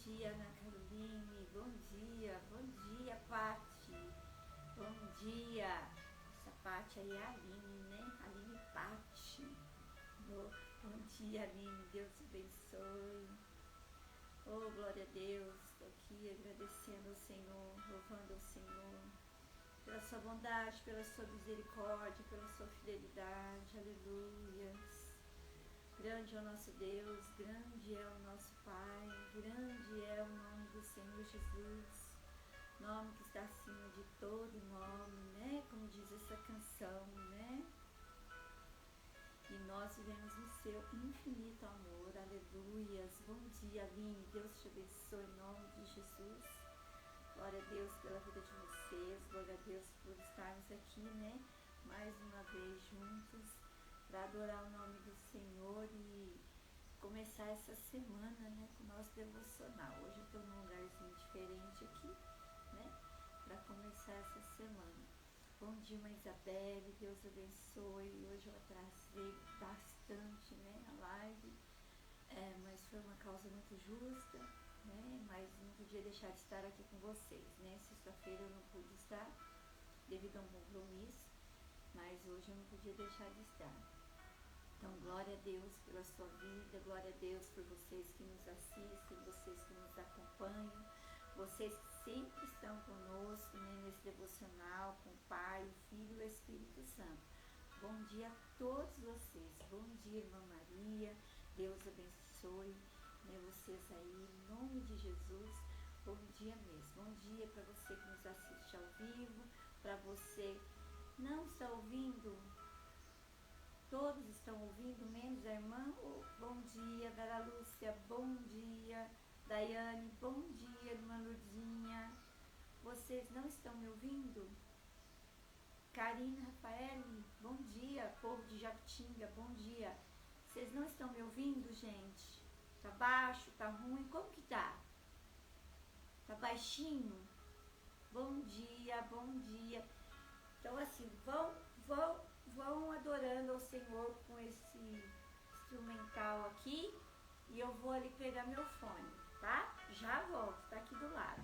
dia, Ana Caroline. Bom dia, Pati. Bom dia. Essa Pati aí é a Aline, né? Aline Pati. Bom dia, Aline. Deus te abençoe. Oh, glória a Deus. Estou aqui agradecendo ao Senhor, louvando ao Senhor pela sua bondade, pela sua misericórdia, pela sua fidelidade. Aleluia. Grande é o nosso Deus, grande é o nosso Pai, grande é o nome do Senhor Jesus, nome que está acima de todo nome, né? Como diz essa canção, né? E nós vivemos no seu infinito amor, aleluias. Bom dia, Aline, Deus te abençoe em nome de Jesus. Glória a Deus pela vida de vocês, glória a Deus por estarmos aqui, né? Mais uma vez juntos, para adorar o nome do Senhor e começar essa semana, né, com o nosso devocional. Hoje eu estou num lugarzinho diferente aqui, né, para começar essa semana. Bom dia, Mãe Isabelle, Deus abençoe. Hoje eu atrasei bastante, né, a live, mas foi uma causa muito justa, né, mas não podia deixar de estar aqui com vocês, né. Sexta-feira eu não pude estar devido a um compromisso, mas hoje eu não podia deixar de estar. Então, glória a Deus pela sua vida, glória a Deus por vocês que nos assistem, vocês que nos acompanham, vocês que sempre estão conosco, né, nesse devocional com o Pai, o Filho e o Espírito Santo. Bom dia a todos vocês, bom dia, irmã Maria, Deus abençoe, né, vocês aí, em nome de Jesus, bom dia mesmo. Bom dia para você que nos assiste ao vivo, para você que não está ouvindo. Todos estão ouvindo, menos a irmã. Bom dia, Vera Lúcia. Bom dia, Daiane. Bom dia, irmã Lurdinha. Vocês não estão me ouvindo? Karina, Rafael. Bom dia, povo de Japitinga. Bom dia. Vocês não estão me ouvindo, gente? Tá baixo? Tá ruim? Como que tá? Tá baixinho? Bom dia, bom dia. Então, assim, vão adorando ao Senhor com esse instrumental aqui e eu vou ali pegar meu fone, tá? Já volto, tá aqui do lado.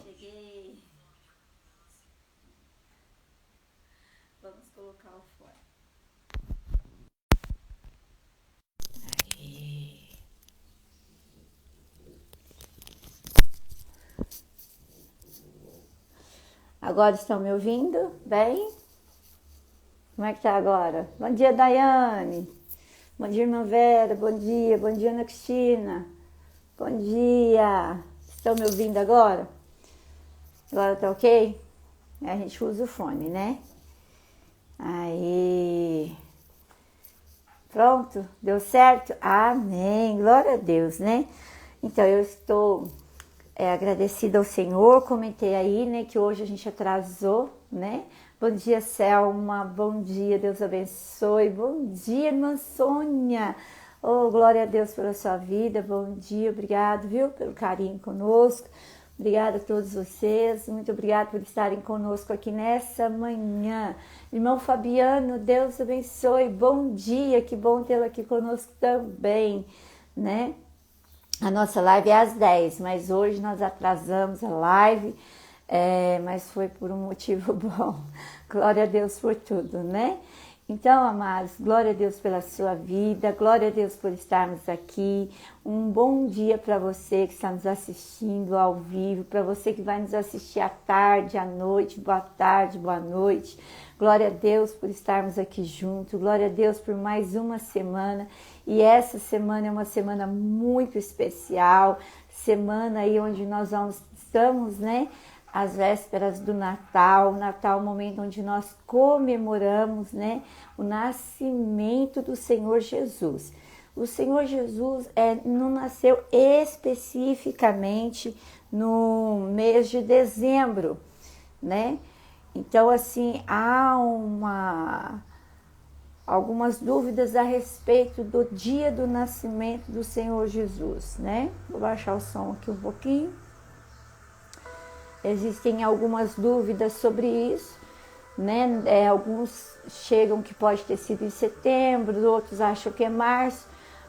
Cheguei. Vamos colocar o fone. Aí. Agora estão me ouvindo? Bem? Como é que tá agora? Bom dia, Daiane. Bom dia, irmã Vera. Bom dia, Ana Cristina. Bom dia. Estão me ouvindo agora? Agora tá ok? A gente usa o fone, né? Aí. Pronto? Deu certo? Amém. Glória a Deus, né? Então, eu estou agradecida ao Senhor. Comentei aí, né, que hoje a gente atrasou, né? Bom dia, Selma. Bom dia, Deus abençoe. Bom dia, irmã Sônia. Oh, glória a Deus pela sua vida. Bom dia, obrigado, viu, pelo carinho conosco. Obrigada a todos vocês. Muito obrigada por estarem conosco aqui nessa manhã. Irmão Fabiano, Deus abençoe. Bom dia, que bom tê-lo aqui conosco também, né? A nossa live é às 10, mas hoje nós atrasamos a live, mas foi por um motivo bom. Glória a Deus por tudo, né? Então, amados, glória a Deus pela sua vida, glória a Deus por estarmos aqui. Um bom dia para você que está nos assistindo ao vivo, para você que vai nos assistir à tarde, à noite, boa tarde, boa noite. Glória a Deus por estarmos aqui juntos, glória a Deus por mais uma semana. E essa semana é uma semana muito especial, semana aí onde nós estamos, né? As vésperas do Natal, o Natal é o momento onde nós comemoramos, né, o nascimento do Senhor Jesus. O Senhor Jesus não nasceu especificamente no mês de dezembro, né? Então, assim, há algumas dúvidas a respeito do dia do nascimento do Senhor Jesus, né? Vou baixar o som aqui um pouquinho. Existem algumas dúvidas sobre isso, né? Alguns chegam que pode ter sido em setembro, outros acham que é março,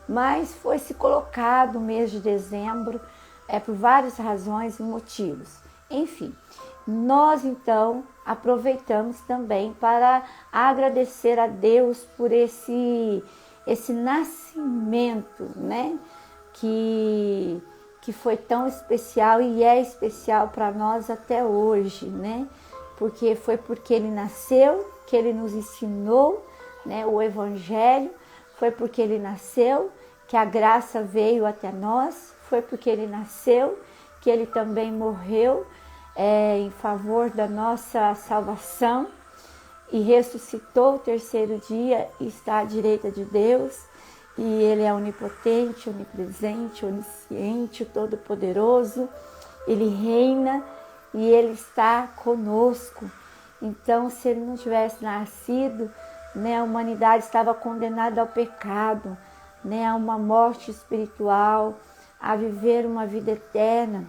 mas foi se colocado o mês de dezembro por várias razões e motivos. Enfim, nós então aproveitamos também para agradecer a Deus por esse nascimento, né? Que foi tão especial e é especial para nós até hoje, né? Porque ele nasceu, que ele nos ensinou, né, o Evangelho, foi porque ele nasceu, que a graça veio até nós, foi porque ele nasceu, que ele também morreu em favor da nossa salvação e ressuscitou o terceiro dia e está à direita de Deus. E ele é onipotente, onipresente, onisciente, o todo-poderoso. Ele reina e ele está conosco. Então, se ele não tivesse nascido, né, a humanidade estava condenada ao pecado, né, a uma morte espiritual, a viver uma vida eterna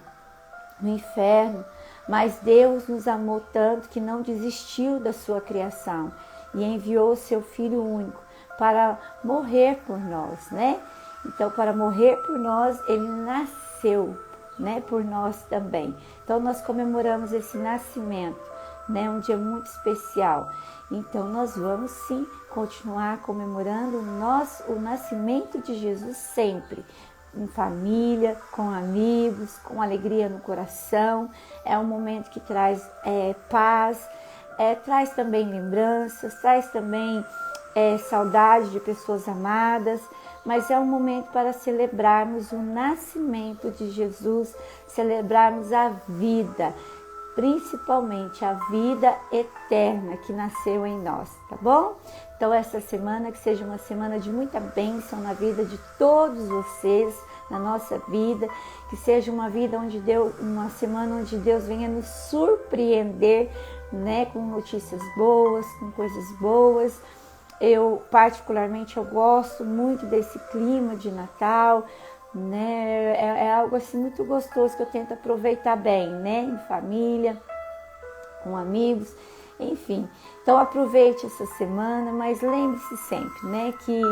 no inferno. Mas Deus nos amou tanto que não desistiu da sua criação e enviou o seu Filho único para morrer por nós, né? Então, para morrer por nós, ele nasceu, né? Por nós também. Então, nós comemoramos esse nascimento, né? Um dia muito especial. Então, nós vamos sim continuar comemorando o nascimento de Jesus sempre, em família, com amigos, com alegria no coração. É um momento que traz paz, traz também lembranças, traz também saudade de pessoas amadas, mas é um momento para celebrarmos o nascimento de Jesus, celebrarmos a vida, principalmente a vida eterna que nasceu em nós, tá bom? Então essa semana que seja uma semana de muita bênção na vida de todos vocês, na nossa vida, que seja uma semana onde Deus venha nos surpreender, né, com notícias boas, com coisas boas. Eu particularmente gosto muito desse clima de Natal, né? É algo assim muito gostoso que eu tento aproveitar bem, né? Em família, com amigos, enfim. Então aproveite essa semana, mas lembre-se sempre, né, que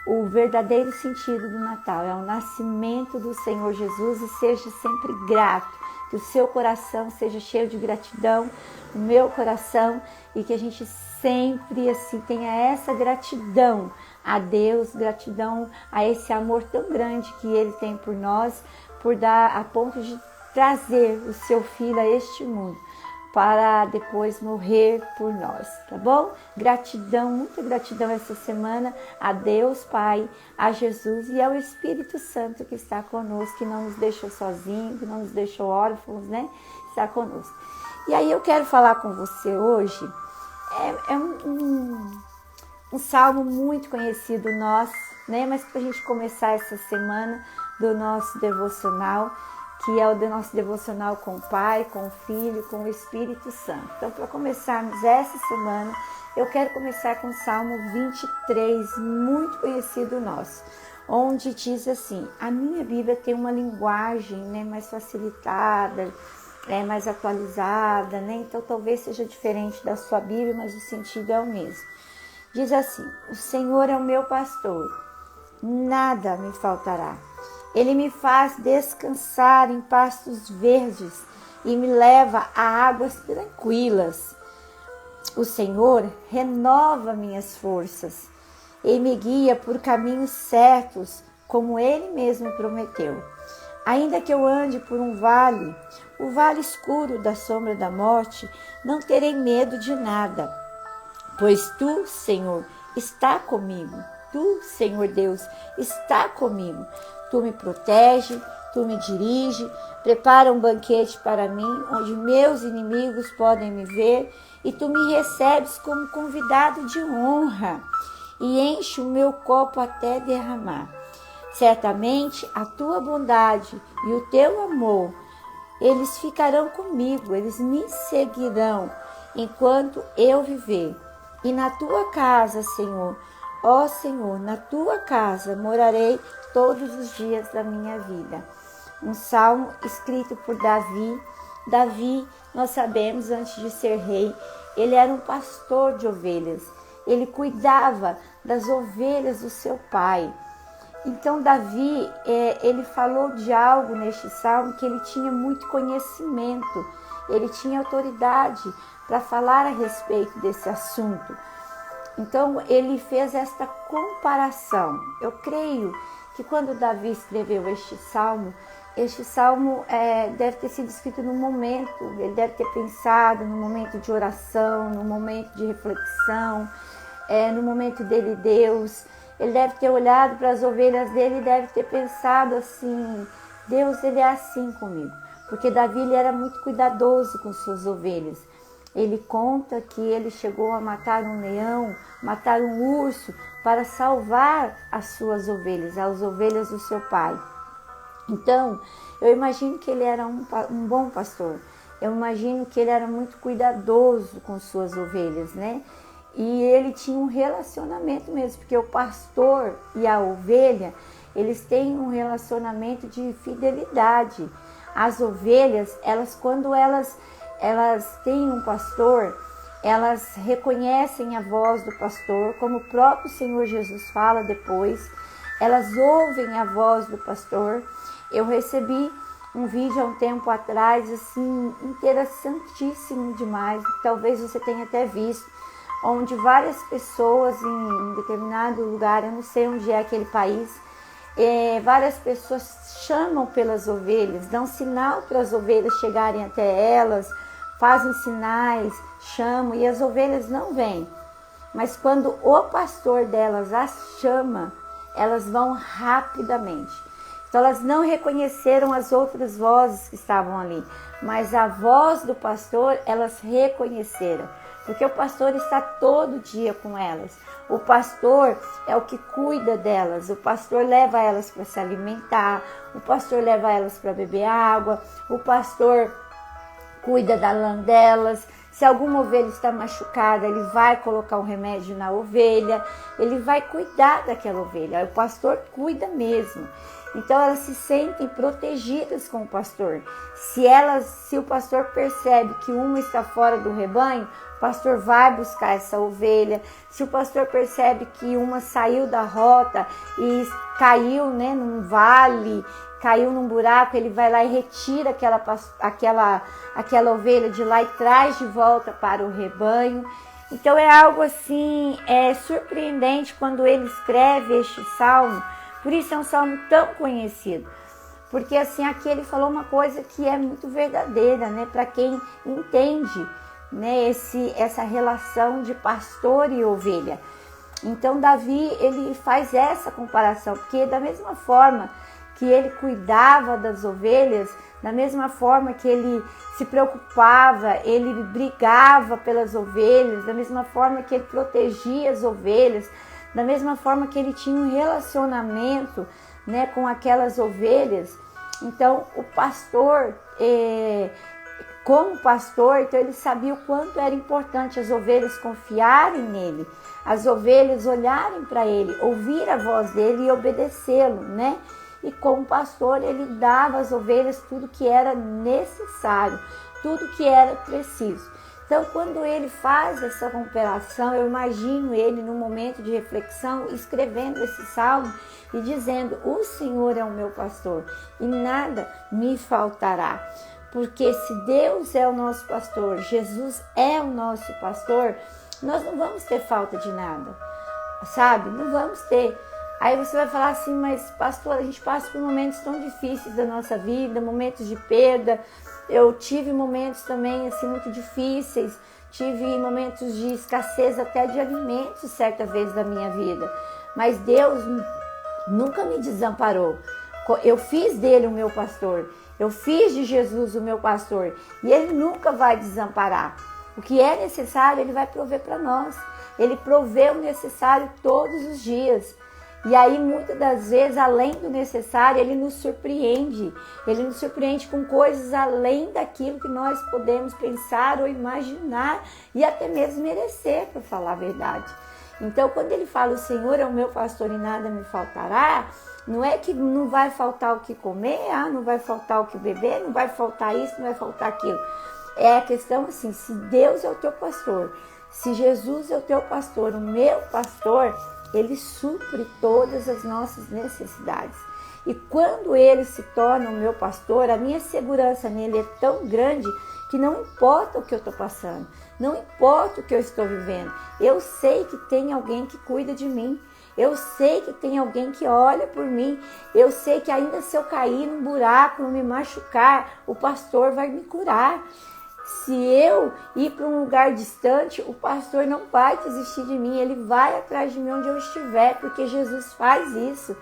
o verdadeiro sentido do Natal é o nascimento do Senhor Jesus e seja sempre grato, que o seu coração seja cheio de gratidão, o meu coração, e que a gente sempre assim tenha essa gratidão a Deus, gratidão a esse amor tão grande que Ele tem por nós, por dar a ponto de trazer o seu Filho a este mundo, para depois morrer por nós, tá bom? Gratidão, muita gratidão essa semana a Deus Pai, a Jesus e ao Espírito Santo que está conosco, que não nos deixou sozinhos, que não nos deixou órfãos, né? Está conosco. E aí eu quero falar com você hoje, um salmo muito conhecido nosso, né? Mas para a gente começar essa semana do nosso devocional, que é o do nosso devocional com o Pai, com o Filho, com o Espírito Santo. Então, para começarmos essa semana, eu quero começar com o Salmo 23, muito conhecido nosso, onde diz assim: a minha Bíblia tem uma linguagem, né, mais facilitada, mais atualizada, né? Então talvez seja diferente da sua Bíblia, mas o sentido é o mesmo. Diz assim: o Senhor é o meu pastor, nada me faltará. Ele me faz descansar em pastos verdes e me leva a águas tranquilas. O Senhor renova minhas forças e me guia por caminhos certos, como Ele mesmo prometeu. Ainda que eu ande por um vale, o vale escuro da sombra da morte, não terei medo de nada, pois Tu, Senhor, está comigo. Tu, Senhor Deus, está comigo. Tu me protege, Tu me dirige, prepara um banquete para mim, onde meus inimigos podem me ver, e Tu me recebes como convidado de honra, e enche o meu copo até derramar. Certamente a Tua bondade e o Teu amor, eles ficarão comigo, eles me seguirão enquanto eu viver. E na Tua casa, Senhor, ó Senhor, na Tua casa morarei todos os dias da minha vida. Um salmo escrito por Davi. Davi, nós sabemos, antes de ser rei, ele era um pastor de ovelhas. Ele cuidava das ovelhas do seu pai. Então Davi, ele falou de algo neste salmo que ele tinha muito conhecimento, ele tinha autoridade para falar a respeito desse assunto. Então ele fez esta comparação. Eu creio que quando Davi escreveu este salmo deve ter sido escrito num momento, ele deve ter pensado no momento de oração, no momento de reflexão, no momento dele Deus. Ele deve ter olhado para as ovelhas dele e deve ter pensado assim: Deus, ele é assim comigo. Porque Davi, ele era muito cuidadoso com suas ovelhas. Ele conta que ele chegou a matar um leão, matar um urso, para salvar as suas ovelhas, as ovelhas do seu pai. Então, eu imagino que ele era um bom pastor. Eu imagino que ele era muito cuidadoso com suas ovelhas, né? E ele tinha um relacionamento mesmo, porque o pastor e a ovelha, eles têm um relacionamento de fidelidade. As ovelhas, quando elas têm um pastor, elas reconhecem a voz do pastor, como o próprio Senhor Jesus fala depois. Elas ouvem a voz do pastor. Eu recebi um vídeo há um tempo atrás, assim, interessantíssimo demais, talvez você tenha até visto, onde várias pessoas em um determinado lugar, eu não sei onde é aquele país, várias pessoas chamam pelas ovelhas, dão sinal para as ovelhas chegarem até elas, fazem sinais, chamam, e as ovelhas não vêm. Mas quando o pastor delas as chama, elas vão rapidamente. Então elas não reconheceram as outras vozes que estavam ali, mas a voz do pastor elas reconheceram, porque o pastor está todo dia com elas. O pastor é o que cuida delas, o pastor leva elas para se alimentar, o pastor leva elas para beber água, o pastor cuida da lã delas. Se alguma ovelha está machucada, ele vai colocar um remédio na ovelha, ele vai cuidar daquela ovelha, o pastor cuida mesmo. Então elas se sentem protegidas com o pastor. Se o pastor percebe que uma está fora do rebanho, o pastor vai buscar essa ovelha. Se o pastor percebe que uma saiu da rota e caiu, num vale, caiu num buraco, ele vai lá e retira aquela ovelha de lá e traz de volta para o rebanho. Então é algo assim, surpreendente quando ele escreve este salmo. Por isso é um salmo tão conhecido, porque assim aqui ele falou uma coisa que é muito verdadeira, né, para quem entende, né, essa relação de pastor e ovelha. Então Davi, ele faz essa comparação, porque da mesma forma que ele cuidava das ovelhas, da mesma forma que ele se preocupava, ele brigava pelas ovelhas, da mesma forma que ele protegia as ovelhas, da mesma forma que ele tinha um relacionamento, né, com aquelas ovelhas. Então o pastor, como pastor, então ele sabia o quanto era importante as ovelhas confiarem nele, as ovelhas olharem para ele, ouvir a voz dele e obedecê-lo, né? E como pastor, ele dava às ovelhas tudo que era necessário, tudo que era preciso. Então, quando ele faz essa comparação, eu imagino ele num momento de reflexão, escrevendo esse salmo e dizendo: o Senhor é o meu pastor e nada me faltará. Porque se Deus é o nosso pastor, Jesus é o nosso pastor, nós não vamos ter falta de nada, sabe? Não vamos ter. Aí você vai falar assim, mas pastor, a gente passa por momentos tão difíceis da nossa vida, momentos de perda. Eu tive momentos também assim muito difíceis, tive momentos de escassez até de alimentos certa vez da minha vida. Mas Deus nunca me desamparou. Eu fiz dele o meu pastor. Eu fiz de Jesus o meu pastor. E ele nunca vai desamparar. O que é necessário, ele vai prover para nós. Ele provê o necessário todos os dias. E aí, muitas das vezes, além do necessário, ele nos surpreende. Ele nos surpreende com coisas além daquilo que nós podemos pensar ou imaginar e até mesmo merecer, para falar a verdade. Então, quando ele fala, o Senhor é o meu pastor e nada me faltará, não é que não vai faltar o que comer, não vai faltar o que beber, não vai faltar isso, não vai faltar aquilo. É a questão assim, se Deus é o teu pastor, se Jesus é o teu pastor, o meu pastor, ele supre todas as nossas necessidades. E quando ele se torna o meu pastor, a minha segurança nele é tão grande que não importa o que eu estou passando, não importa o que eu estou vivendo. Eu sei que tem alguém que cuida de mim. Eu sei que tem alguém que olha por mim. Eu sei que ainda se eu cair num buraco, me machucar, o pastor vai me curar. Se eu ir para um lugar distante, o pastor não vai desistir de mim. Ele vai atrás de mim onde eu estiver, porque Jesus faz isso.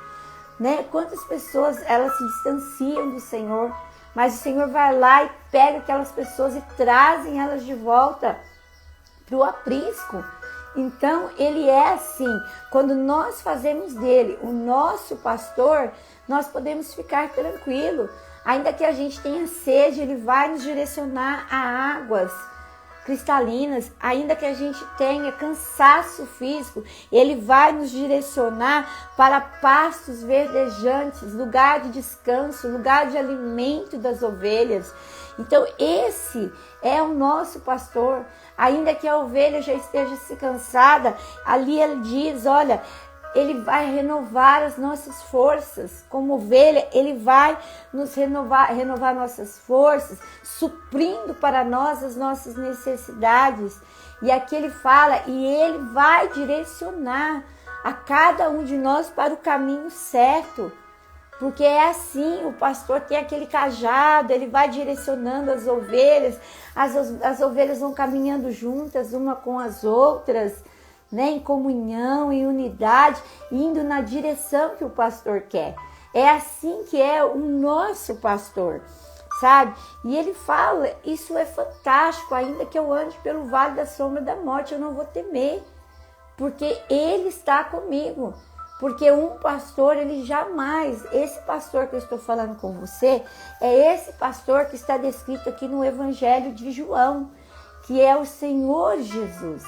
Né? Quantas pessoas elas se distanciam do Senhor, mas o Senhor vai lá e pega aquelas pessoas e trazem elas de volta para o aprisco. Então, ele é assim, quando nós fazemos dele o nosso pastor, nós podemos ficar tranquilos. Ainda que a gente tenha sede, ele vai nos direcionar a águas cristalinas. Ainda que a gente tenha cansaço físico, ele vai nos direcionar para pastos verdejantes, lugar de descanso, lugar de alimento das ovelhas. Então, esse é o nosso pastor. Ainda que a ovelha já esteja se cansada, ali ele diz, olha, ele vai renovar as nossas forças. Como ovelha, ele vai nos renovar nossas forças, suprindo para nós as nossas necessidades. E aqui ele fala, e ele vai direcionar a cada um de nós para o caminho certo. Porque é assim, o pastor tem aquele cajado, ele vai direcionando as ovelhas, as ovelhas vão caminhando juntas, uma com as outras, né, em comunhão, em unidade, indo na direção que o pastor quer. É assim que é o nosso pastor, sabe? E ele fala, isso é fantástico, ainda que eu ande pelo vale da sombra da morte, eu não vou temer, porque ele está comigo. Porque um pastor, ele jamais, esse pastor que eu estou falando com você, é esse pastor que está descrito aqui no Evangelho de João, que é o Senhor Jesus.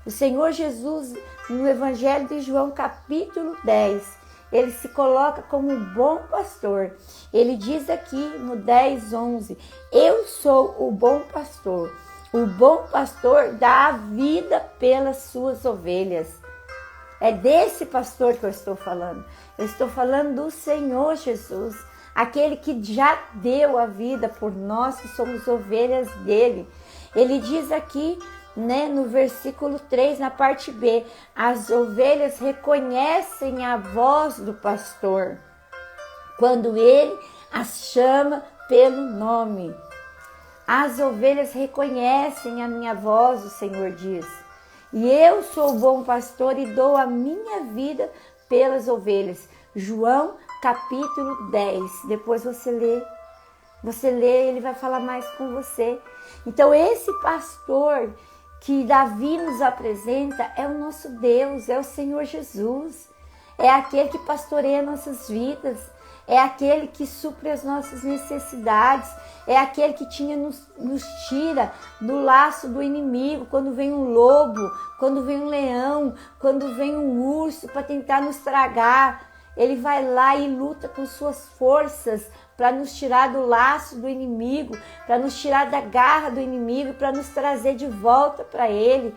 O Senhor Jesus, no Evangelho de João, capítulo 10, ele se coloca como um bom pastor. Ele diz aqui no 10:11, eu sou o bom pastor. O bom pastor dá a vida pelas suas ovelhas. É desse pastor que eu estou falando. Eu estou falando do Senhor Jesus, aquele que já deu a vida por nós, que somos ovelhas dele. Ele diz aqui, né, no versículo 3, na parte B, as ovelhas reconhecem a voz do pastor quando ele as chama pelo nome. As ovelhas reconhecem a minha voz, o Senhor diz. E eu sou o bom pastor e dou a minha vida pelas ovelhas. João capítulo 10. Depois você lê, ele vai falar mais com você. Então esse pastor que Davi nos apresenta é o nosso Deus, é o Senhor Jesus. É aquele que pastoreia nossas vidas, é aquele que supre as nossas necessidades, é aquele que nos tira do laço do inimigo, quando vem um lobo, quando vem um leão, quando vem um urso para tentar nos tragar. Ele vai lá e luta com suas forças para nos tirar do laço do inimigo, para nos tirar da garra do inimigo, para nos trazer de volta para ele.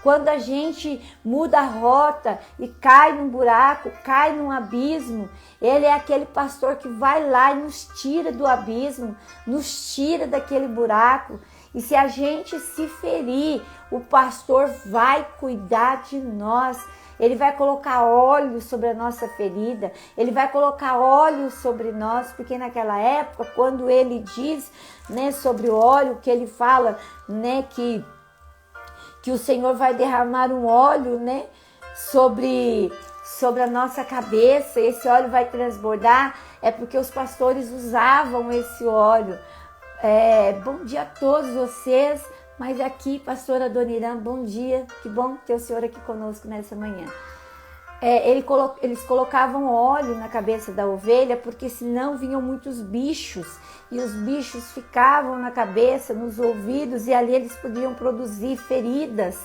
Quando a gente muda a rota e cai num buraco, cai num abismo, Ele é aquele pastor que vai lá e nos tira do abismo, nos tira daquele buraco. E se a gente se ferir, o pastor vai cuidar de nós. Ele vai colocar óleo sobre a nossa ferida, Ele vai colocar óleo sobre nós, porque naquela época, quando Ele diz, né, sobre o óleo, que Ele fala, né, que o Senhor vai derramar um óleo, né, sobre a nossa cabeça, esse óleo vai transbordar, é porque os pastores usavam esse óleo. Bom dia a todos vocês, mas aqui, pastora Adoniran, bom dia, que bom ter o Senhor aqui conosco nessa manhã. Eles colocavam óleo na cabeça da ovelha, porque senão vinham muitos bichos, e os bichos ficavam na cabeça, nos ouvidos, e ali eles podiam produzir feridas,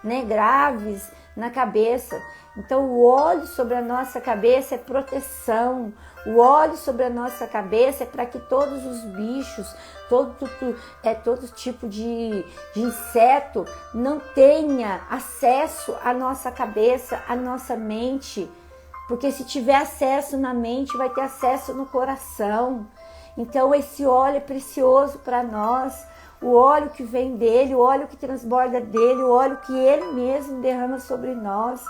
né, graves na cabeça. Então o óleo sobre a nossa cabeça é proteção, o óleo sobre a nossa cabeça é para que todos os bichos, todo tipo de inseto não tenha acesso à nossa cabeça, à nossa mente, porque se tiver acesso na mente, vai ter acesso no coração. Então esse óleo é precioso para nós, o óleo que vem dele, o óleo que transborda dele, o óleo que ele mesmo derrama sobre nós.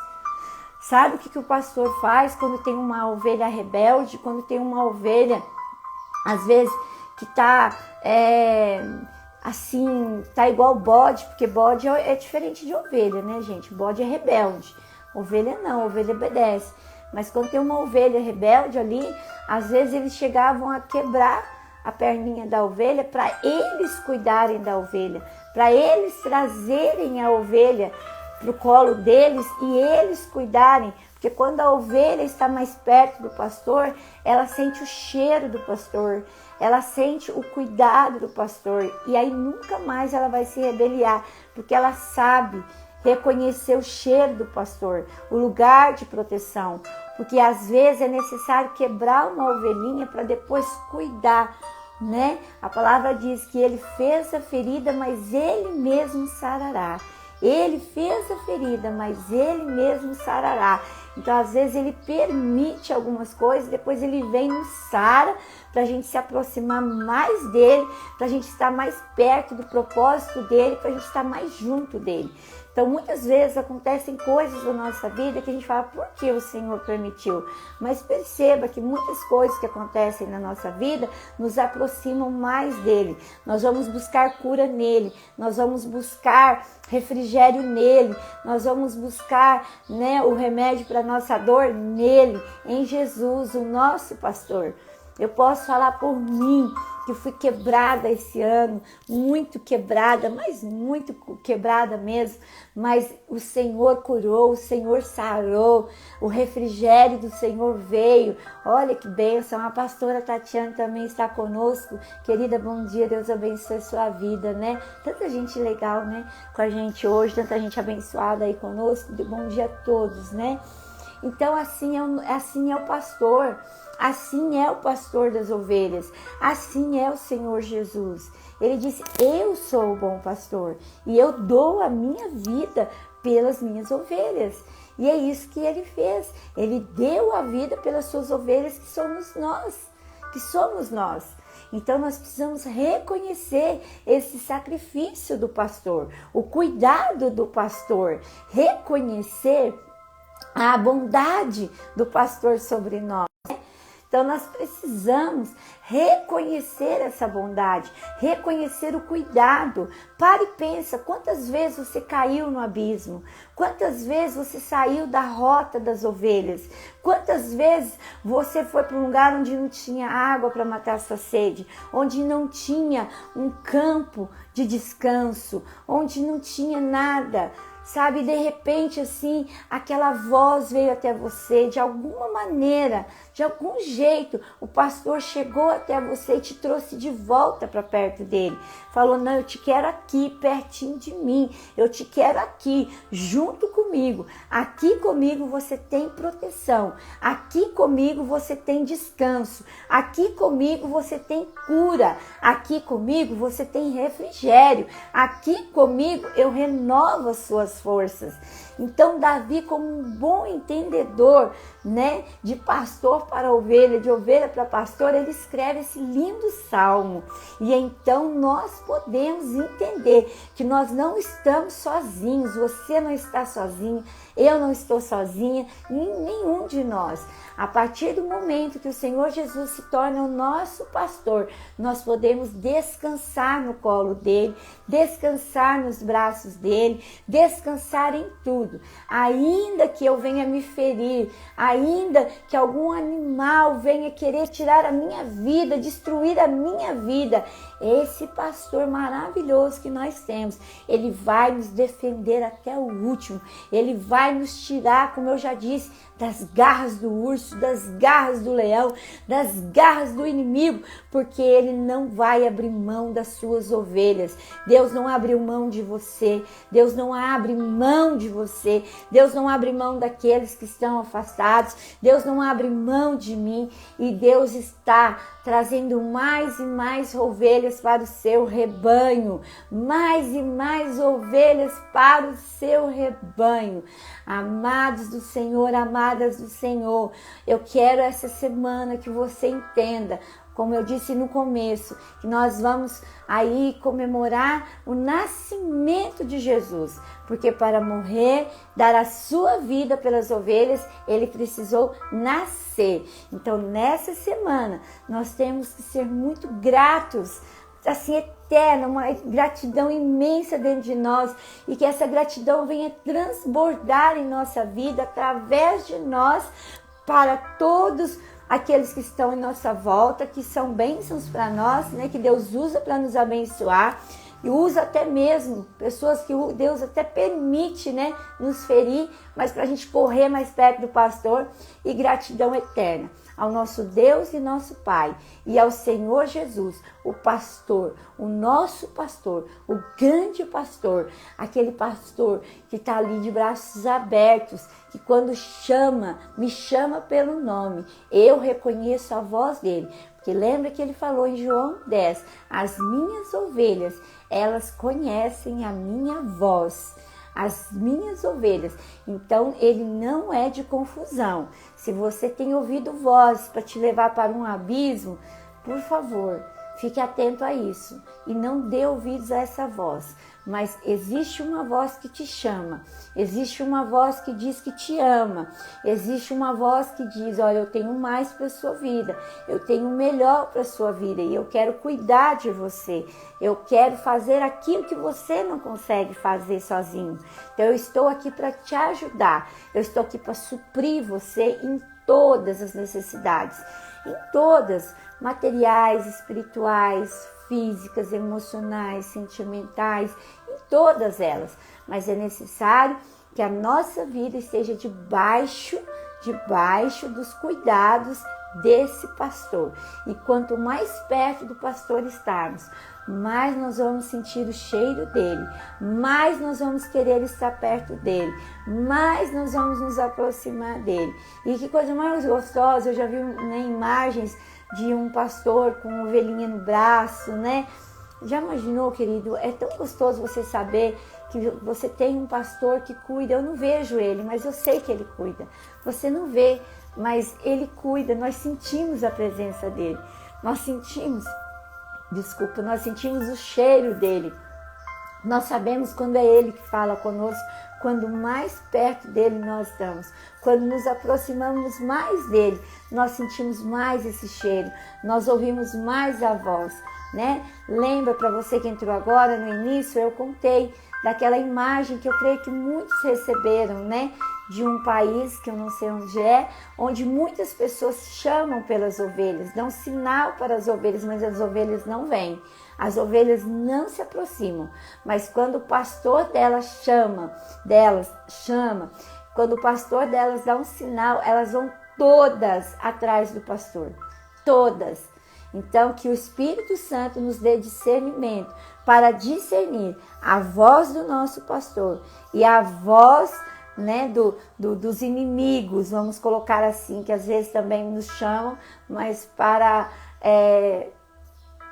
Sabe o que o pastor faz quando tem uma ovelha rebelde, quando tem uma ovelha, às vezes, que está assim, tá igual bode, porque bode é diferente de ovelha, né, gente? Bode é rebelde, ovelha não, ovelha obedece. Mas quando tem uma ovelha rebelde ali, às vezes eles chegavam a quebrar a perninha da ovelha para eles cuidarem da ovelha, para eles trazerem a ovelha para o colo deles e eles cuidarem, porque quando a ovelha está mais perto do pastor, ela sente o cheiro do pastor, ela sente o cuidado do pastor, e aí nunca mais ela vai se rebeliar, porque ela sabe reconhecer o cheiro do pastor, o lugar de proteção, porque às vezes é necessário quebrar uma ovelhinha para depois cuidar, né? A palavra diz que ele fez a ferida, mas ele mesmo sarará. Ele fez a ferida, mas ele mesmo sarará. Então, às vezes, ele permite algumas coisas, depois ele vem e nos sara, para a gente se aproximar mais dele, para a gente estar mais perto do propósito dele, para a gente estar mais junto dele. Então, muitas vezes acontecem coisas na nossa vida que a gente fala, por que o Senhor permitiu? Mas perceba que muitas coisas que acontecem na nossa vida nos aproximam mais dele. Nós vamos buscar cura nele, nós vamos buscar refrigério nele, nós vamos buscar, né, o remédio para a nossa dor nele, em Jesus, o nosso pastor. Eu posso falar por mim, que fui quebrada esse ano, muito quebrada, mas muito quebrada mesmo, mas o Senhor curou, o Senhor sarou, o refrigério do Senhor veio. Olha que bênção, a pastora Tatiana também está conosco. Querida, bom dia, Deus abençoe a sua vida, né? Tanta gente legal, né, com a gente hoje, tanta gente abençoada aí conosco. Bom dia a todos, né? Então assim é o pastor. Assim é o pastor das ovelhas, assim é o Senhor Jesus. Ele disse, eu sou o bom pastor e eu dou a minha vida pelas minhas ovelhas. E é isso que ele fez, ele deu a vida pelas suas ovelhas, que somos nós. Então nós precisamos reconhecer esse sacrifício do pastor, o cuidado do pastor, reconhecer a bondade do pastor sobre nós. Então nós precisamos reconhecer essa bondade, reconhecer o cuidado. Pare e pensa, quantas vezes você caiu no abismo? Quantas vezes você saiu da rota das ovelhas? Quantas vezes você foi para um lugar onde não tinha água para matar a sua sede? Onde não tinha um campo de descanso? Onde não tinha nada? Sabe, de repente assim, aquela voz veio até você, de alguma maneira, de algum jeito, o pastor chegou até você e te trouxe de volta para perto dele. Falou, não, eu te quero aqui, pertinho de mim. Eu te quero aqui, junto comigo. Aqui comigo você tem proteção. Aqui comigo você tem descanso. Aqui comigo você tem cura. Aqui comigo você tem refrigério. Aqui comigo eu renovo as suas forças. Então Davi, como um bom entendedor, né, de pastor para ovelha, de ovelha para pastor, ele escreve esse lindo salmo. E então nós podemos entender que nós não estamos sozinhos, você não está sozinho, eu não estou sozinha, nenhum de nós. A partir do momento que o Senhor Jesus se torna o nosso pastor, nós podemos descansar no colo dele, descansar nos braços dele, descansar em tudo. Ainda que eu venha me ferir, ainda que algum animal venha querer tirar a minha vida, destruir a minha vida, esse pastor maravilhoso que nós temos, ele vai nos defender até o último, ele vai nos tirar, como eu já disse, das garras do urso, das garras do leão, das garras do inimigo, porque ele não vai abrir mão das suas ovelhas. Deus não abriu mão de você, Deus não abre mão de você, Deus não abre mão daqueles que estão afastados, Deus não abre mão de mim, e Deus está trazendo mais e mais ovelhas para o seu rebanho, mais e mais ovelhas para o seu rebanho. Amados do Senhor, amadas do Senhor, eu quero essa semana que você entenda, como eu disse no começo, que nós vamos aí comemorar o nascimento de Jesus, porque para morrer, dar a sua vida pelas ovelhas, ele precisou nascer. Então, nessa semana, nós temos que ser muito gratos, assim, eterna, uma gratidão imensa dentro de nós, e que essa gratidão venha transbordar em nossa vida, através de nós, para todos aqueles que estão em nossa volta, que são bênçãos para nós, né, que Deus usa para nos abençoar, e usa até mesmo pessoas que Deus até permite, né, nos ferir, mas para a gente correr mais perto do pastor. E gratidão eterna ao nosso Deus e nosso Pai, e ao Senhor Jesus, o pastor, o nosso pastor, o grande pastor, aquele pastor que está ali de braços abertos, que quando chama, me chama pelo nome, eu reconheço a voz dele. Porque lembra que ele falou em João 10, as minhas ovelhas, elas conhecem a minha voz. As minhas ovelhas. Então, ele não é de confusão. Se você tem ouvido voz para te levar para um abismo, por favor, fique atento a isso e não dê ouvidos a essa voz. Mas existe uma voz que te chama, existe uma voz que diz que te ama, existe uma voz que diz, olha, eu tenho mais para a sua vida, eu tenho o melhor para a sua vida e eu quero cuidar de você, eu quero fazer aquilo que você não consegue fazer sozinho. Então eu estou aqui para te ajudar, eu estou aqui para suprir você em todas as necessidades, em todas, materiais, espirituais, físicas, emocionais, sentimentais, em todas elas. Mas é necessário que a nossa vida esteja debaixo dos cuidados desse pastor. E quanto mais perto do pastor estarmos, mais nós vamos sentir o cheiro dele, mais nós vamos querer estar perto dele, mais nós vamos nos aproximar dele. E que coisa mais gostosa, eu já vi, né, imagens de um pastor com ovelhinha no braço, né? Já imaginou, querido? É tão gostoso você saber que você tem um pastor que cuida. Eu não vejo ele, mas eu sei que ele cuida. Você não vê, mas ele cuida. Nós sentimos a presença dele. Nós sentimos o cheiro dele. Nós sabemos quando é ele que fala conosco, quando mais perto dele nós estamos. Quando nos aproximamos mais dele, nós sentimos mais esse cheiro, nós ouvimos mais a voz, né? Lembra, para você que entrou agora, no início eu contei daquela imagem que eu creio que muitos receberam, né? De um país que eu não sei onde é, onde muitas pessoas chamam pelas ovelhas, dão sinal para as ovelhas, mas as ovelhas não vêm. As ovelhas não se aproximam, mas quando o pastor delas chama, quando o pastor delas dá um sinal, elas vão todas atrás do pastor, todas. Então, que o Espírito Santo nos dê discernimento para discernir a voz do nosso pastor e a voz, né, dos inimigos, vamos colocar assim, que às vezes também nos chamam, mas para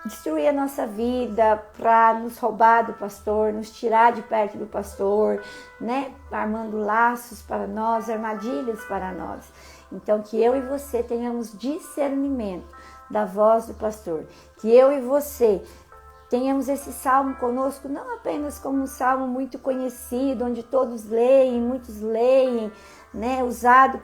destruir a nossa vida, para nos roubar do pastor, nos tirar de perto do pastor, né, armando laços para nós, armadilhas para nós. Então, que eu e você tenhamos discernimento da voz do pastor, que eu e você tenhamos esse salmo conosco, não apenas como um salmo muito conhecido, onde todos leem, muitos leem, né, usado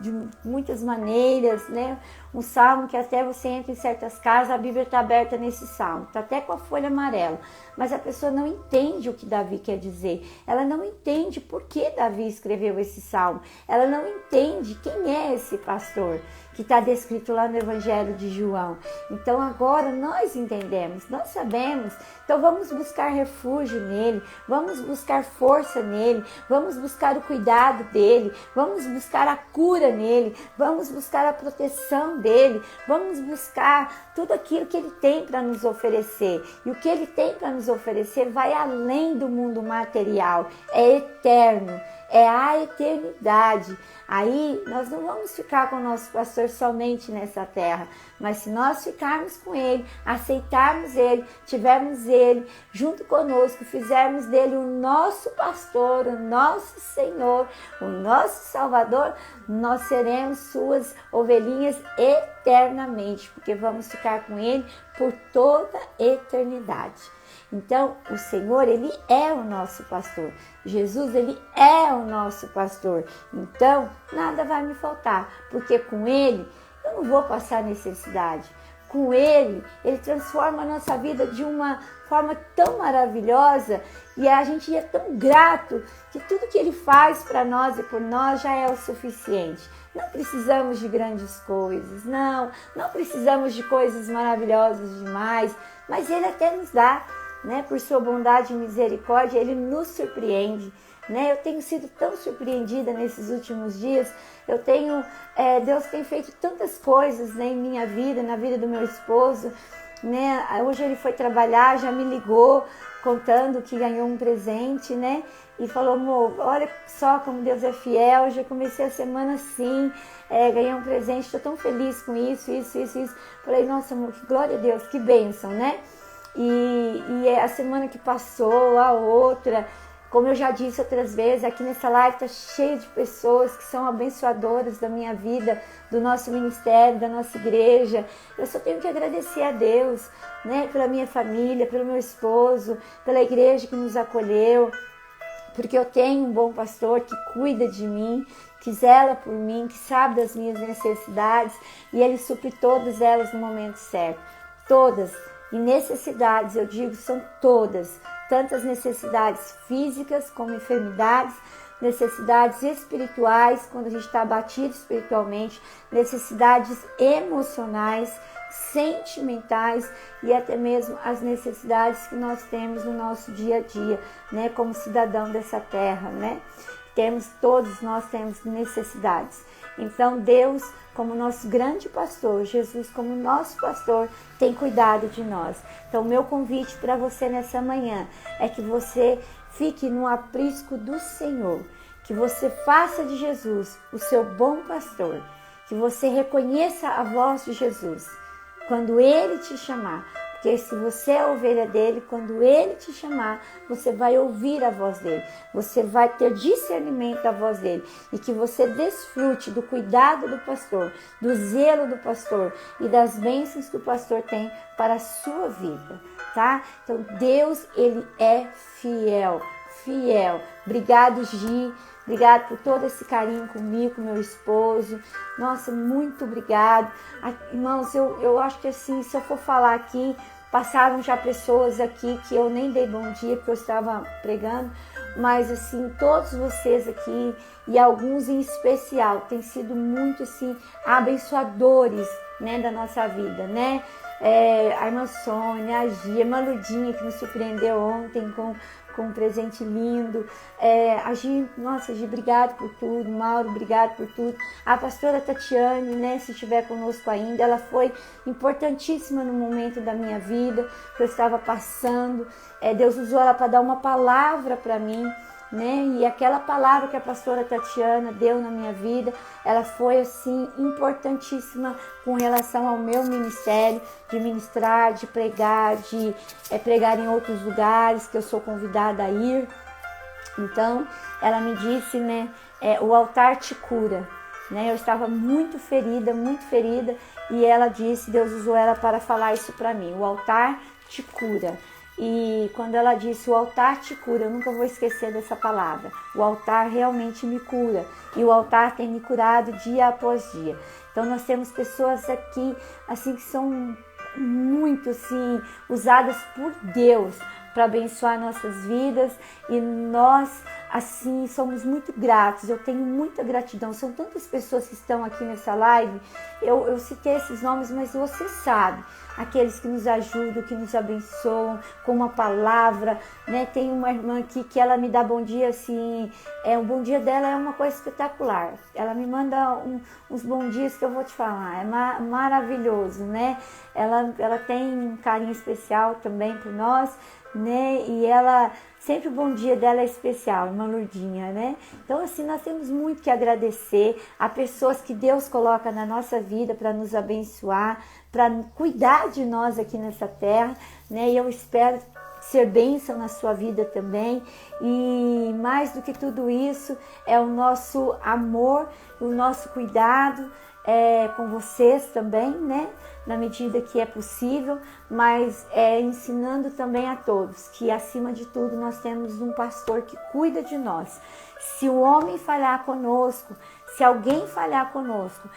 de muitas maneiras, né, um salmo que até você entra em certas casas, a Bíblia está aberta nesse salmo, está até com a folha amarela, mas a pessoa não entende o que Davi quer dizer, ela não entende por que Davi escreveu esse salmo, ela não entende quem é esse pastor que está descrito lá no Evangelho de João. Então agora nós entendemos, nós sabemos, então vamos buscar refúgio nele, vamos buscar força nele, vamos buscar o cuidado dele, vamos buscar a cura nele, vamos buscar a proteção dele, vamos buscar tudo aquilo que ele tem para nos oferecer. E o que ele tem para nos oferecer vai além do mundo material, é eterno, é a eternidade. Aí nós não vamos ficar com o nosso pastor somente nessa terra, mas se nós ficarmos com ele, aceitarmos ele, tivermos ele junto conosco, fizermos dele o nosso pastor, o nosso Senhor, o nosso Salvador, nós seremos suas ovelhinhas eternamente, porque vamos ficar com ele por toda a eternidade. Então, o Senhor, ele é o nosso pastor. Jesus, ele é o nosso pastor. Então, nada vai me faltar, porque com ele eu não vou passar necessidade. Com ele transforma a nossa vida de uma forma tão maravilhosa e a gente é tão grato que tudo que ele faz para nós e por nós já é o suficiente. Não precisamos de grandes coisas, não precisamos de coisas maravilhosas demais, mas ele até nos dá. Né, por sua bondade e misericórdia, ele nos surpreende. Né? Eu tenho sido tão surpreendida nesses últimos dias. Deus tem feito tantas coisas, né, em minha vida, na vida do meu esposo. Né? Hoje ele foi trabalhar, já me ligou contando que ganhou um presente, né? E falou, amor, olha só como Deus é fiel, já comecei a semana assim, ganhei um presente, estou tão feliz com isso. Falei, nossa, amor, que glória a Deus, que bênção, né? E a semana que passou, a outra, como eu já disse outras vezes, aqui nessa live está cheio de pessoas que são abençoadoras da minha vida, do nosso ministério, da nossa igreja. Eu só tenho que agradecer a Deus, né, pela minha família, pelo meu esposo, pela igreja que nos acolheu, porque eu tenho um bom pastor que cuida de mim, que zela por mim, que sabe das minhas necessidades e ele supre todas elas no momento certo. Todas. E necessidades, eu digo, são todas, tantas necessidades físicas como enfermidades, necessidades espirituais, quando a gente está abatido espiritualmente, necessidades emocionais, sentimentais e até mesmo as necessidades que nós temos no nosso dia a dia, né, como cidadão dessa terra, né? Todos nós temos necessidades. Então Deus, como nosso grande pastor, Jesus como nosso pastor, tem cuidado de nós. Então meu convite para você nessa manhã é que você fique no aprisco do Senhor, que você faça de Jesus o seu bom pastor, que você reconheça a voz de Jesus quando Ele te chamar. Porque se você é a ovelha dele, quando ele te chamar, você vai ouvir a voz dele. Você vai ter discernimento da voz dele. E que você desfrute do cuidado do pastor, do zelo do pastor e das bênçãos que o pastor tem para a sua vida, tá? Então Deus, ele é fiel, fiel. Obrigado, Gi. Obrigado por todo esse carinho comigo, com meu esposo. Nossa, muito obrigado. Irmãos, eu acho que assim, se eu for falar aqui, passaram já pessoas aqui que eu nem dei bom dia porque eu estava pregando, mas assim, todos vocês aqui e alguns em especial têm sido muito assim, abençoadores, né, da nossa vida, né? A irmã Sônia, a Gia, a irmã Ludinha que nos surpreendeu ontem com com um presente lindo. Nossa, Gi, obrigado por tudo. Mauro, obrigado por tudo. A pastora Tatiane, né, se estiver conosco ainda, ela foi importantíssima no momento da minha vida que eu estava passando. Deus usou ela para dar uma palavra para mim, né? E aquela palavra que a pastora Tatiana deu na minha vida, ela foi assim importantíssima com relação ao meu ministério, de ministrar, de pregar, pregar em outros lugares que eu sou convidada a ir. Então, ela me disse, né, o altar te cura, né? Eu estava muito ferida, e ela disse, Deus usou ela para falar isso para mim, o altar te cura. E quando ela disse, o altar te cura, eu nunca vou esquecer dessa palavra. O altar realmente me cura. E o altar tem me curado dia após dia. Então nós temos pessoas aqui, assim, que são muito, assim, usadas por Deus para abençoar nossas vidas. E nós, assim, somos muito gratos. Eu tenho muita gratidão. São tantas pessoas que estão aqui nessa live. Eu citei esses nomes, mas você sabe. Aqueles que nos ajudam, que nos abençoam com uma palavra, né? Tem uma irmã aqui que ela me dá bom dia, assim, o bom dia dela é uma coisa espetacular. Ela me manda uns bons dias que eu vou te falar, é maravilhoso, né? Ela tem um carinho especial também por nós, né? E ela, sempre o bom dia dela é especial, irmã Lourdinha, né? Então, assim, nós temos muito que agradecer a pessoas que Deus coloca na nossa vida para nos abençoar, para cuidar de nós aqui nessa terra, né? E eu espero ser bênção na sua vida também. E mais do que tudo isso, é o nosso amor, o nosso cuidado com vocês também, né? Na medida que é possível, mas ensinando também a todos que, acima de tudo, nós temos um pastor que cuida de nós. Se o homem falhar conosco, se alguém falhar conosco,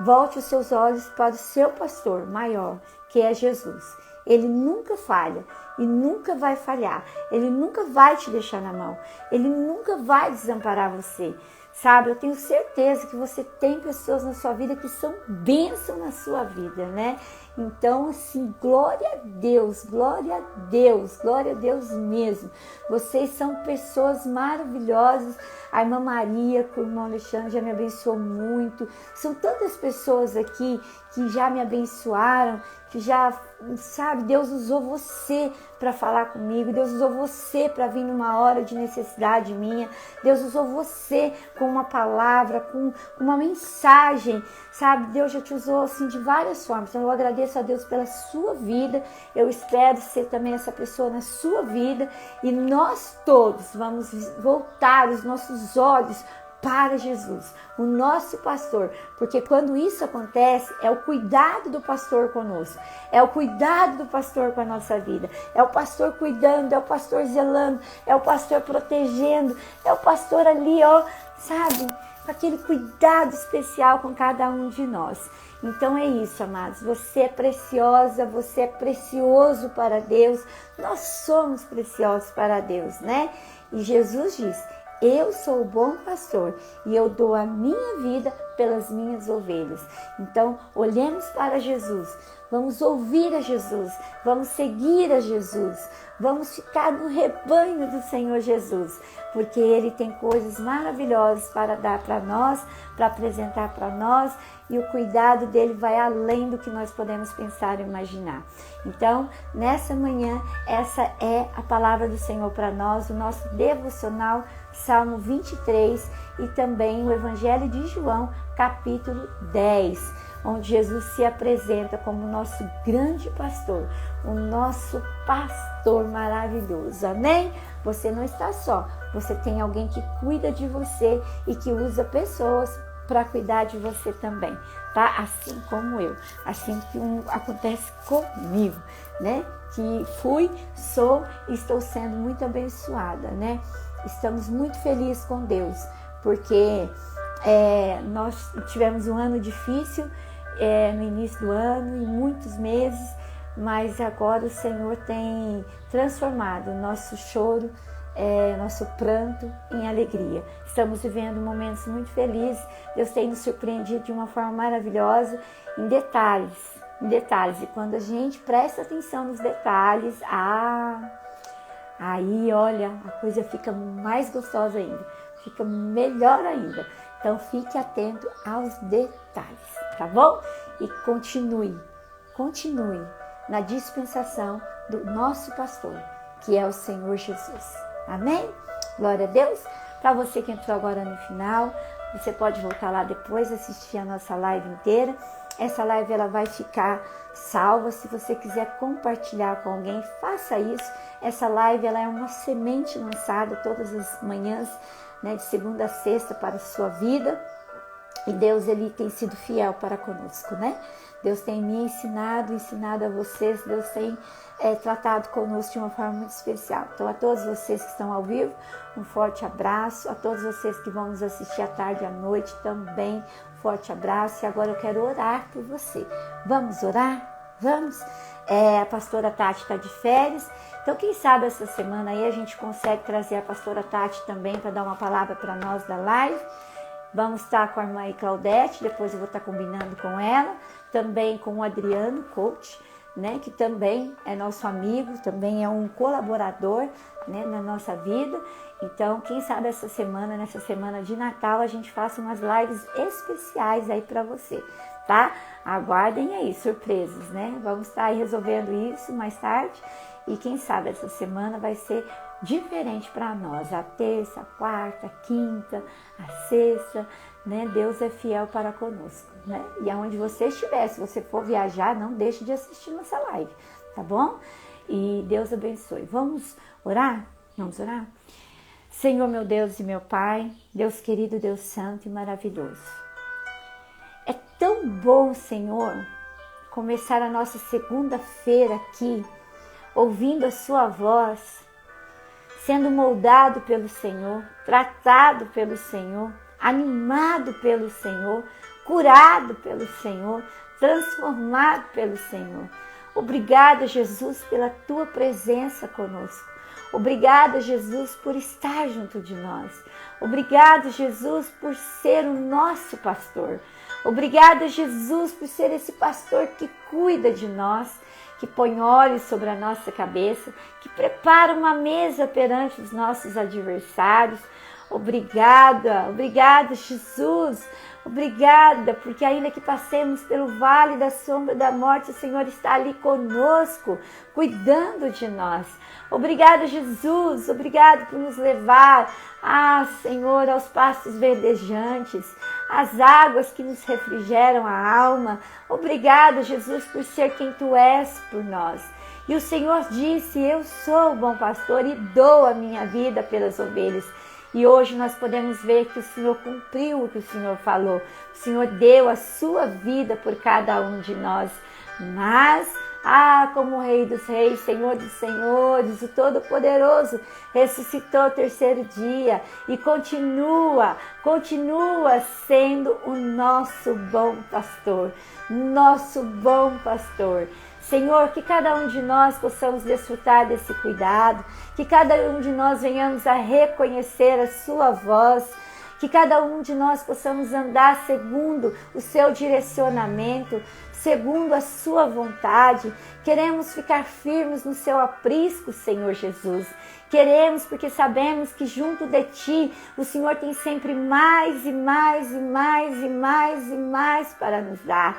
volte os seus olhos para o seu pastor maior, que é Jesus. Ele nunca falha e nunca vai falhar. Ele nunca vai te deixar na mão. Ele nunca vai desamparar você. Sabe, eu tenho certeza que você tem pessoas na sua vida que são bênção na sua vida, né? Então, assim, glória a Deus, glória a Deus, glória a Deus mesmo. Vocês são pessoas maravilhosas. A irmã Maria, com o irmão Alexandre, já me abençoou muito. São tantas pessoas aqui que já me abençoaram, que já, sabe, Deus usou você para falar comigo, Deus usou você para vir numa hora de necessidade minha, Deus usou você com uma palavra, com uma mensagem, sabe, Deus já te usou assim de várias formas. Então eu agradeço a Deus pela sua vida, eu espero ser também essa pessoa na sua vida, e nós todos vamos voltar os nossos olhos para Jesus, o nosso pastor, porque quando isso acontece, é o cuidado do pastor conosco, é o cuidado do pastor com a nossa vida, é o pastor cuidando, é o pastor zelando, é o pastor protegendo, é o pastor ali, ó, sabe, com aquele cuidado especial com cada um de nós. Então é isso, amados, você é preciosa, você é precioso para Deus, nós somos preciosos para Deus, né? E Jesus diz: eu sou o bom pastor e eu dou a minha vida pelas minhas ovelhas. Então, olhemos para Jesus, vamos ouvir a Jesus, vamos seguir a Jesus, vamos ficar no rebanho do Senhor Jesus, porque Ele tem coisas maravilhosas para dar para nós, para apresentar para nós, e o cuidado dele vai além do que nós podemos pensar e imaginar. Então, nessa manhã, essa é a palavra do Senhor para nós, o nosso devocional, Salmo 23, e também o Evangelho de João, capítulo 10, onde Jesus se apresenta como nosso grande pastor, o nosso pastor maravilhoso. Amém? Você não está só, você tem alguém que cuida de você e que usa pessoas para cuidar de você também, tá? Assim como eu, assim que acontece comigo, né? Que fui, sou e estou sendo muito abençoada, né? Estamos muito felizes com Deus, porque nós tivemos um ano difícil no início do ano, e muitos meses, mas agora o Senhor tem transformado o nosso choro, nosso pranto em alegria. Estamos vivendo momentos muito felizes. Deus tem nos surpreendido de uma forma maravilhosa, em detalhes. E quando a gente presta atenção nos detalhes, Aí, olha, a coisa fica mais gostosa ainda, fica melhor ainda. Então, fique atento aos detalhes, tá bom? E continue na dispensação do nosso pastor, que é o Senhor Jesus. Amém? Glória a Deus. Para você que entrou agora no final, você pode voltar lá depois, assistir a nossa live inteira. Essa live ela vai ficar salva. Se você quiser compartilhar com alguém, faça isso. Essa live ela é uma semente lançada todas as manhãs, né, de segunda a sexta para a sua vida. E Deus ele tem sido fiel para conosco, né? Deus tem me ensinado a vocês. Deus tem tratado conosco de uma forma muito especial. Então, a todos vocês que estão ao vivo, um forte abraço. A todos vocês que vão nos assistir à tarde e à noite também, um forte abraço. E agora eu quero orar por você. Vamos orar? Vamos? A pastora Tati está de férias. Então, quem sabe essa semana aí a gente consegue trazer a pastora Tati também para dar uma palavra para nós da live. Vamos estar com a irmã Claudete, depois eu vou estar combinando com ela. Também com o Adriano, coach, né, que também é nosso amigo, também é um colaborador, né, na nossa vida. Então, quem sabe essa semana, nessa semana de Natal, a gente faça umas lives especiais aí para você, tá? Aguardem aí, surpresas, né? Vamos estar aí resolvendo isso mais tarde. E quem sabe essa semana vai ser diferente para nós. A terça, a quarta, a quinta, a sexta, né? Deus é fiel para conosco, né? E aonde você estiver, se você for viajar, não deixe de assistir nossa live, tá bom? E Deus abençoe. Vamos orar? Vamos orar? Senhor, meu Deus e meu Pai, Deus querido, Deus santo e maravilhoso. É tão bom, Senhor, começar a nossa segunda-feira aqui, ouvindo a sua voz, sendo moldado pelo Senhor, tratado pelo Senhor, animado pelo Senhor, curado pelo Senhor, transformado pelo Senhor. Obrigada, Jesus, pela tua presença conosco. Obrigada, Jesus, por estar junto de nós. Obrigada, Jesus, por ser o nosso pastor. Obrigada, Jesus, por ser esse pastor que cuida de nós, que põe olhos sobre a nossa cabeça, que prepara uma mesa perante os nossos adversários. Obrigada, obrigada, Jesus. Obrigada, porque ainda que passemos pelo vale da sombra da morte, o Senhor está ali conosco, cuidando de nós. Obrigada, Jesus. Obrigado por nos levar, Senhor, aos pastos verdejantes, às águas que nos refrigeram a alma. Obrigada, Jesus, por ser quem Tu és por nós. E o Senhor disse: eu sou o bom pastor e dou a minha vida pelas ovelhas. E hoje nós podemos ver que o Senhor cumpriu o que o Senhor falou. O Senhor deu a sua vida por cada um de nós. Mas, como o Rei dos Reis, Senhor dos Senhores, o Todo-Poderoso, ressuscitou ao terceiro dia e continua sendo o nosso bom pastor. Nosso bom pastor. Senhor, que cada um de nós possamos desfrutar desse cuidado, que cada um de nós venhamos a reconhecer a sua voz, que cada um de nós possamos andar segundo o seu direcionamento, segundo a sua vontade. Queremos ficar firmes no seu aprisco, Senhor Jesus. Queremos porque sabemos que junto de Ti o Senhor tem sempre mais e mais e mais e mais e mais para nos dar.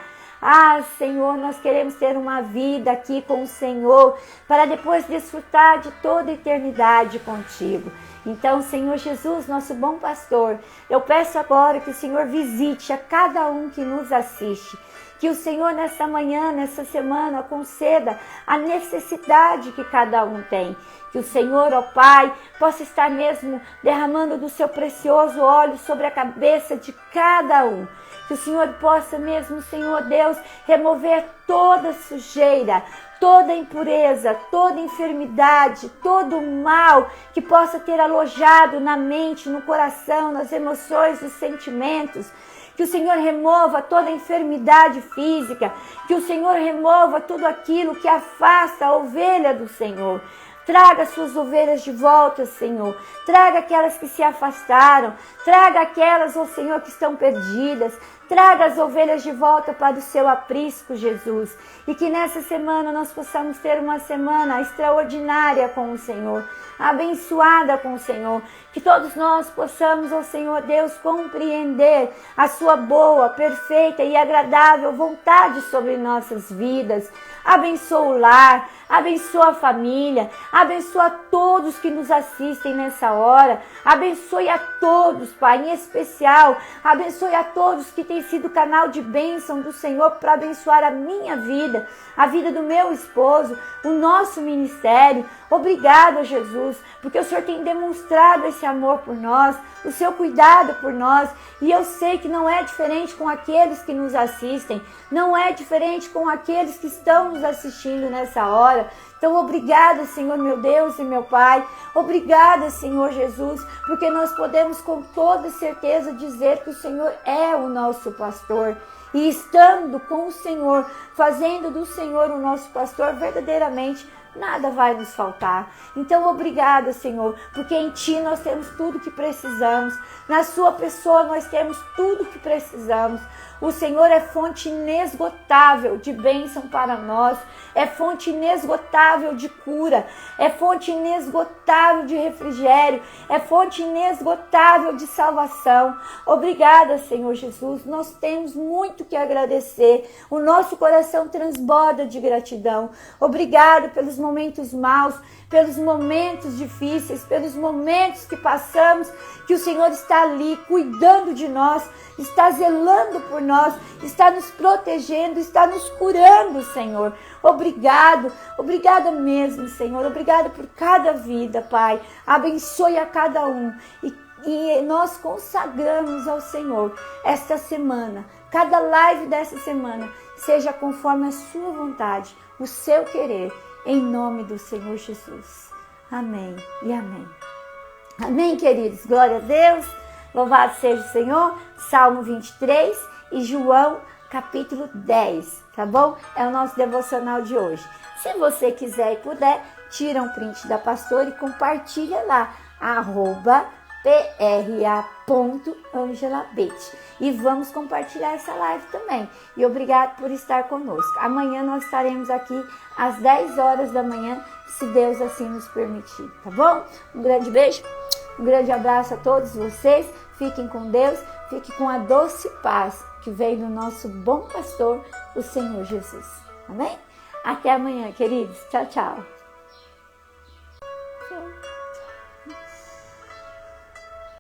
Senhor, nós queremos ter uma vida aqui com o Senhor para depois desfrutar de toda a eternidade contigo. Então, Senhor Jesus, nosso bom pastor, eu peço agora que o Senhor visite a cada um que nos assiste. Que o Senhor nessa manhã, nessa semana, conceda a necessidade que cada um tem. Que o Senhor, ó Pai, possa estar mesmo derramando do seu precioso óleo sobre a cabeça de cada um. Que o Senhor possa mesmo, Senhor Deus, remover toda sujeira, toda impureza, toda enfermidade, todo mal que possa ter alojado na mente, no coração, nas emoções, nos sentimentos. Que o Senhor remova toda enfermidade física, que o Senhor remova tudo aquilo que afasta a ovelha do Senhor. Traga suas ovelhas de volta, Senhor. Traga aquelas que se afastaram. Traga aquelas, ó Senhor, que estão perdidas. Traga as ovelhas de volta para o seu aprisco, Jesus. E que nessa semana nós possamos ter uma semana extraordinária com o Senhor, abençoada com o Senhor. Que todos nós possamos, ó Senhor Deus, compreender a sua boa, perfeita e agradável vontade sobre nossas vidas. Abençoa o lar, abençoa a família, abençoa todos que nos assistem nessa hora. Abençoe a todos, Pai, em especial. Abençoe a todos que têm sido canal de bênção do Senhor para abençoar a minha vida, a vida do meu esposo, o nosso ministério. Obrigado, Jesus, porque o Senhor tem demonstrado esse amor por nós, o seu cuidado por nós. E eu sei que não é diferente com aqueles que nos assistem, não é diferente com aqueles que estão nos assistindo nessa hora. Então, obrigada, Senhor, meu Deus e meu Pai. Obrigada, Senhor Jesus, porque nós podemos com toda certeza dizer que o Senhor é o nosso pastor. E estando com o Senhor, fazendo do Senhor o nosso pastor, verdadeiramente nada vai nos faltar. Então, obrigada, Senhor, porque em Ti nós temos tudo que precisamos. Na Sua pessoa nós temos tudo que precisamos. O Senhor é fonte inesgotável de bênção para nós, é fonte inesgotável de cura, é fonte inesgotável de refrigério, é fonte inesgotável de salvação. Obrigada, Senhor Jesus, nós temos muito que agradecer, o nosso coração transborda de gratidão. Obrigado pelos momentos maus, pelos momentos difíceis, pelos momentos que passamos, que o Senhor está ali cuidando de nós, está zelando por nós, está nos protegendo, está nos curando, Senhor. Obrigado, obrigada mesmo, Senhor. Obrigado por cada vida, Pai. Abençoe a cada um. E nós consagramos ao Senhor esta semana, cada live dessa semana, seja conforme a sua vontade, o seu querer, em nome do Senhor Jesus. Amém e amém. Amém, queridos. Glória a Deus. Louvado seja o Senhor. Salmo 23 e João capítulo 10, tá bom? É o nosso devocional de hoje. Se você quiser e puder, tira um print da pastora e compartilha lá, @pra.angelabete. E vamos compartilhar essa live também. E obrigado por estar conosco. Amanhã nós estaremos aqui às 10 horas da manhã, se Deus assim nos permitir, tá bom? Um grande beijo, um grande abraço a todos vocês. Fiquem com Deus, fiquem com a doce paz que vem do nosso bom pastor, o Senhor Jesus. Amém? Até amanhã, queridos. Tchau, tchau.